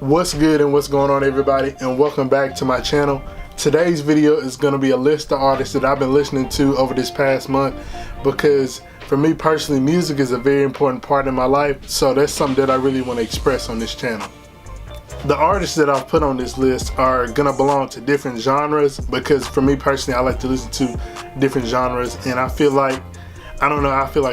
What's good and what's going on, everybody, and welcome back to my channel. Today's video is going to be a list of artists that I've been listening to over this past month, because for me personally, music is a very important part in my life, so that's something that I really want to express on this channel. The artists that I've put on this list are gonna belong to different genres, because for me personally, I like to listen to different genres, and I feel like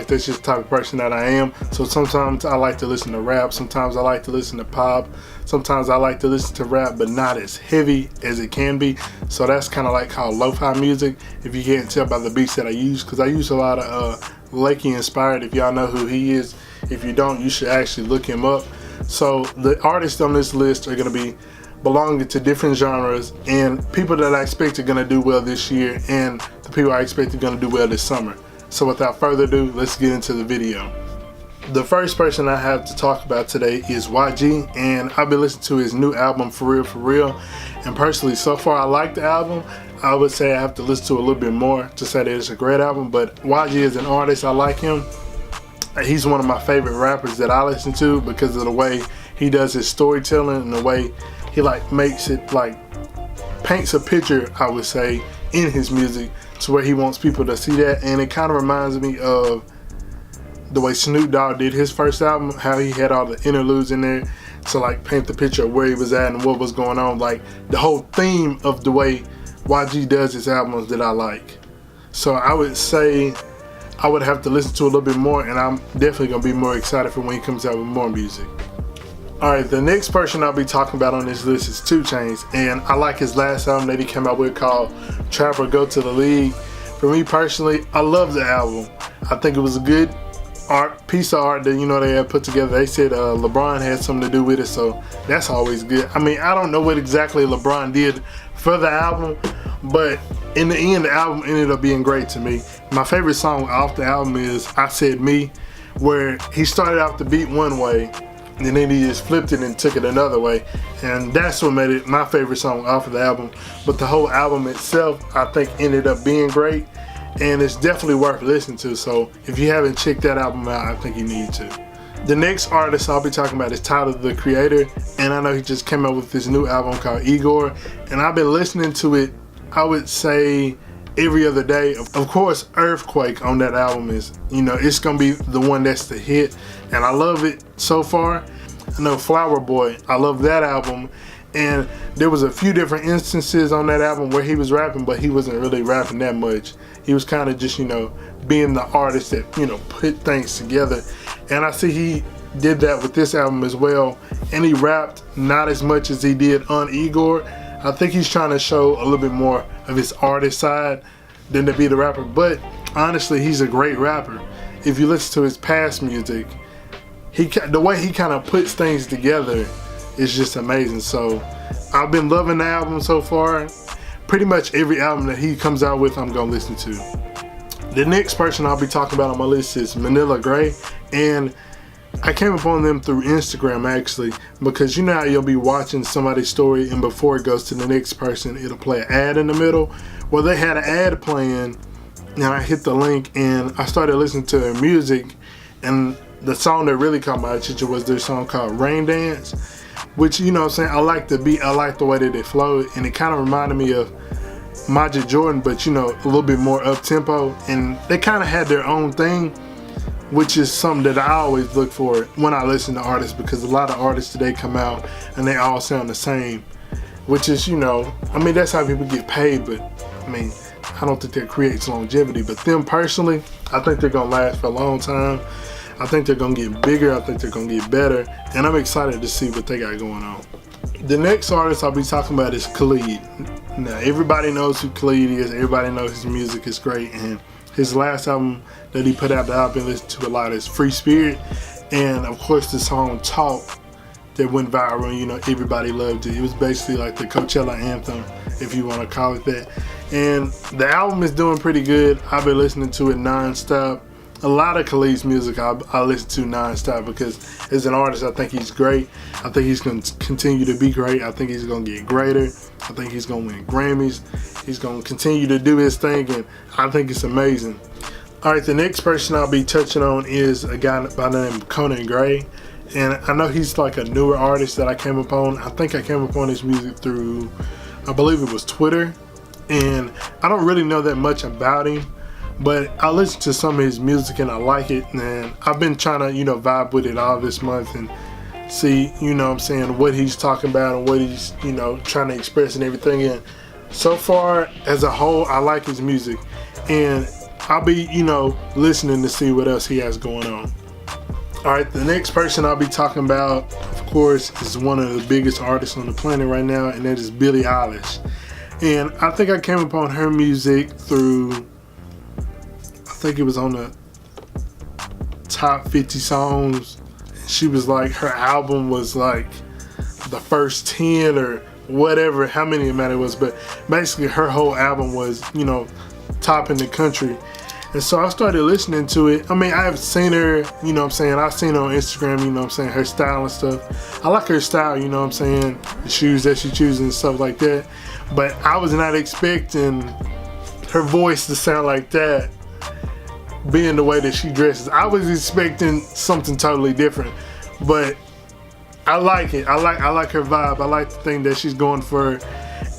that's just the type of person that I am. So sometimes I like to listen to rap, sometimes I like to listen to pop, sometimes I like to listen to rap, but not as heavy as it can be. So that's kind of like called lo-fi music, if you can't tell by the beats that I use, because I use a lot of Lakey Inspired, if y'all know who he is. If you don't, you should actually look him up. So the artists on this list are going to be belonging to different genres, and people that I expect are going to do well this year, and the people I expect are going to do well this summer. So without further ado, let's get into the video. The first person I have to talk about today is YG, and I've been listening to his new album, For Real For Real, and personally so far I like the album. I would say I have to listen to it a little bit more to say that it's a great album, but YG is an artist, I like him. He's one of my favorite rappers that I listen to because of the way he does his storytelling and the way he makes it paints a picture, I would say, in his music to where he wants people to see that. And it kind of reminds me of the way Snoop Dogg did his first album, how he had all the interludes in there to paint the picture of where he was at and what was going on, like the whole theme of the way YG does his albums that I like. So I would say I would have to listen to a little bit more, and I'm definitely going to be more excited for when he comes out with more music. Alright, the next person I'll be talking about on this list is 2 Chainz, and I like his last album that he came out with called Trap or Go to the League. For me personally, I love the album. I think it was a good piece of art that they had put together. They said LeBron had something to do with it, so that's always good. I mean, I don't know what exactly LeBron did for the album, but in the end, the album ended up being great to me. My favorite song off the album is I Said Me, where he started out the beat one way, and then he just flipped it and took it another way, and that's what made it my favorite song off of the album. But the whole album itself, I think, ended up being great, and it's definitely worth listening to. So if you haven't checked that album out, I think you need to. The next artist I'll be talking about is Tyler, the Creator, and I know he just came out with this new album called Igor, and I've been listening to it, I would say, every other day. Of course, Earthquake on that album is, it's gonna be the one that's the hit, and I love it so far. I know Flower Boy, I love that album, and there was a few different instances on that album where he was rapping, but he wasn't really rapping that much. He was kind of just, being the artist that, put things together, and I see he did that with this album as well, and he rapped not as much as he did on Igor. I think he's trying to show a little bit more of his artist side than to be the rapper, but honestly, he's a great rapper. If you listen to his past music, the way he kind of puts things together is just amazing. So I've been loving the album so far. Pretty much every album that he comes out with, I'm gonna listen to. The next person I'll be talking about on my list is Manila Grey, and I came upon them through Instagram actually, because you know how you'll be watching somebody's story and before it goes to the next person, it'll play an ad in the middle. Well, they had an ad playing, and I hit the link and I started listening to their music, and the song that really caught my attention was their song called Rain Dance, which, I like the beat, I like the way that it flowed, and it kind of reminded me of Majid Jordan, but a little bit more up tempo, and they kind of had their own thing, which is something that I always look for when I listen to artists, because a lot of artists today come out and they all sound the same, which is, that's how people get paid, but I don't think that creates longevity. But them personally, I think they're gonna last for a long time. I think they're gonna get bigger, I think they're gonna get better, and I'm excited to see what they got going on. The next artist I'll be talking about is Khalid. Now, everybody knows who Khalid is, everybody knows his music is great, and his last album that he put out that I've been listening to a lot is Free Spirit, and of course the song Talk that went viral, everybody loved it. It was basically like the Coachella anthem, if you want to call it that. And the album is doing pretty good. I've been listening to it non-stop. A lot of Khalid's music I listen to non-stop, because as an artist, I think he's great. I think he's going to continue to be great. I think he's going to get greater. I think he's going to win Grammys. He's going to continue to do his thing, and I think it's amazing. Alright, the next person I'll be touching on is a guy by the name of Conan Gray. And I know he's like a newer artist that I came upon. I think I came upon his music through, I believe it was Twitter. And I don't really know that much about him, but I listen to some of his music and I like it. And I've been trying to, vibe with it all this month and see, what he's talking about and what he's, trying to express and everything. And so far, as a whole, I like his music. And I'll be, listening to see what else he has going on. Alright, the next person I'll be talking about, of course, is one of the biggest artists on the planet right now, and that is Billie Eilish. And I think I came upon her music through, I think it was on the top 50 songs. She was like, her album was like the first 10 or whatever, how many amount it was, but basically her whole album was, top in the country. And so I started listening to it. I mean, I've seen her, I've seen her on Instagram, her style and stuff. I like her style, the shoes that she chooses and stuff like that. But I was not expecting her voice to sound like that, being the way that she dresses. I was expecting something totally different, but I like it. I like her vibe. I like the thing that she's going for.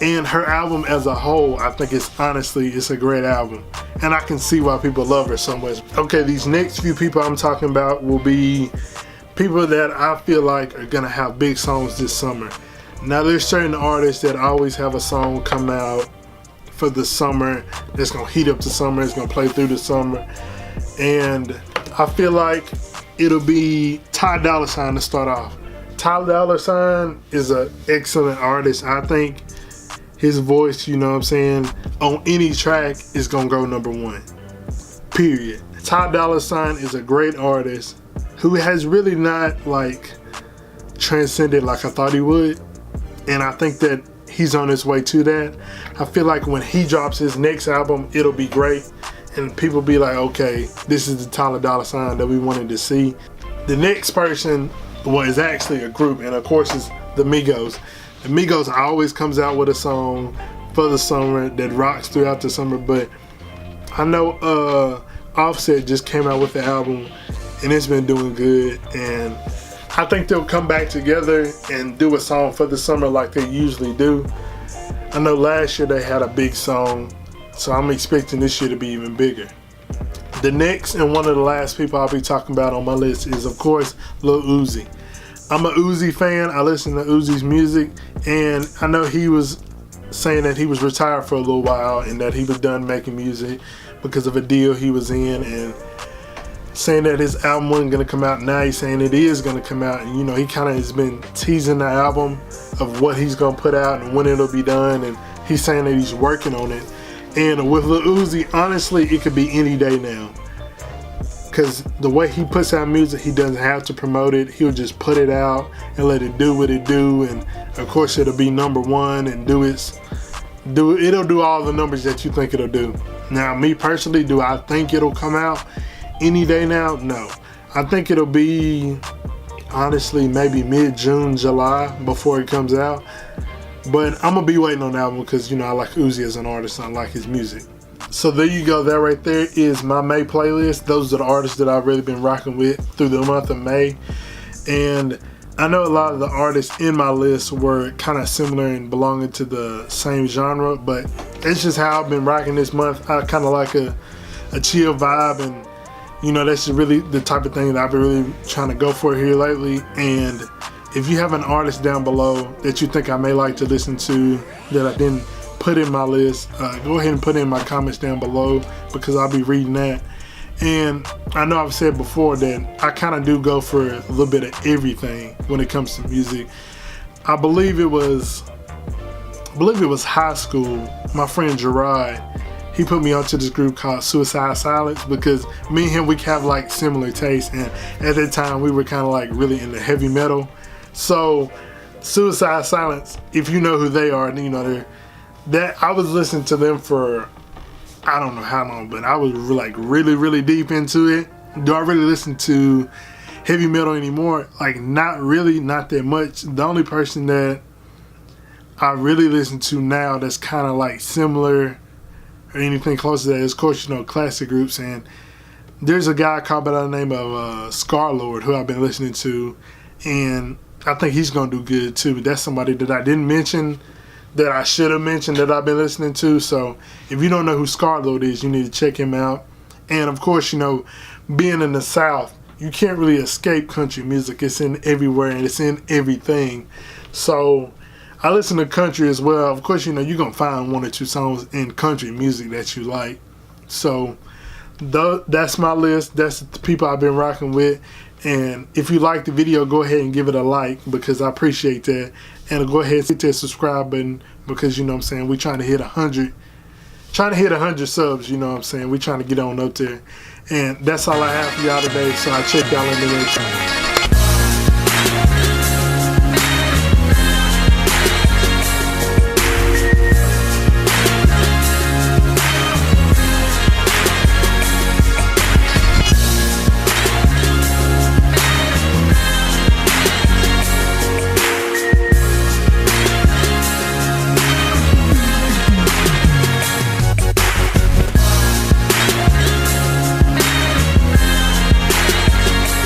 And her album as a whole, I think it's a great album. And I can see why people love her so much. Okay, these next few people I'm talking about will be people that I feel like are gonna have big songs this summer. Now there's certain artists that always have a song come out for the summer that's gonna heat up the summer, it's gonna play through the summer. And I feel like it'll be Ty Dolla $ign to start off. Ty Dolla $ign is an excellent artist. I think his voice, on any track is gonna go number one. Period. Ty Dolla $ign is a great artist who has really not transcended like I thought he would. And I think that he's on his way to that. I feel like when he drops his next album, it'll be great. And people be like, okay, this is the Ty Dolla $ign that we wanted to see. The next person is actually a group, and of course it's the Migos. The Migos always comes out with a song for the summer that rocks throughout the summer, but I know Offset just came out with the album and it's been doing good, and I think they'll come back together and do a song for the summer like they usually do. I know last year they had a big song, so I'm expecting this year to be even bigger. The next and one of the last people I'll be talking about on my list is, of course, Lil Uzi. I'm a Uzi fan. I listen to Uzi's music, and I know he was saying that he was retired for a little while and that he was done making music because of a deal he was in, and saying that his album wasn't going to come out. Now he's saying it is going to come out, and he kind of has been teasing the album of what he's going to put out and when it'll be done, and he's saying that he's working on it. And with Lil Uzi, honestly, it could be any day now. Because the way he puts out music, he doesn't have to promote it. He'll just put it out and let it do what it do. And of course, it'll be number one and it'll do all the numbers that you think it'll do. Now, me personally, do I think it'll come out any day now? No. I think it'll be, honestly, maybe mid-June, July before it comes out. But I'm going to be waiting on the album because, I like Uzi as an artist and I like his music. So there you go. That right there is my May playlist. Those are the artists that I've really been rocking with through the month of May. And I know a lot of the artists in my list were kind of similar and belonging to the same genre, but it's just how I've been rocking this month. I kind of like a chill vibe, and that's really the type of thing that I've been really trying to go for here lately. And if you have an artist down below that you think I may like to listen to that I didn't put in my list, go ahead and put in my comments down below because I'll be reading that. And I know I've said before that I kind of do go for a little bit of everything when it comes to music. I believe it was high school. My friend Gerard, he put me onto this group called Suicide Silence because me and him, we have similar tastes, and at that time we were kind of really into heavy metal. So Suicide Silence, if you know who they are, that I was listening to them for I don't know how long, but I was really deep into it. Do I really listen to heavy metal anymore? Not really, not that much. The only person that I really listen to now that's kind of similar or anything close to that is, of course, classic groups. And there's a guy called by the name of Scarlord who I've been listening to, and I think he's gonna do good too. That's somebody that I didn't mention that I should have mentioned that I've been listening to. So if you don't know who Scarlett is, you need to check him out. And of course, you know, being in the South, you can't really escape country music. It's in everywhere and it's in everything. So I listen to country as well. Of course, you know, you're going to find one or two songs in country music that you like. So that's my list. That's the people I've been rocking with. And if you like the video, go ahead and give it a like, because I appreciate that. And go ahead and hit that subscribe button, because, you know what I'm saying, we're trying to hit 100. Trying to hit 100 subs, you know what I'm saying. We're trying to get on up there. And that's all I have for y'all today. So I'll check y'all in the next one.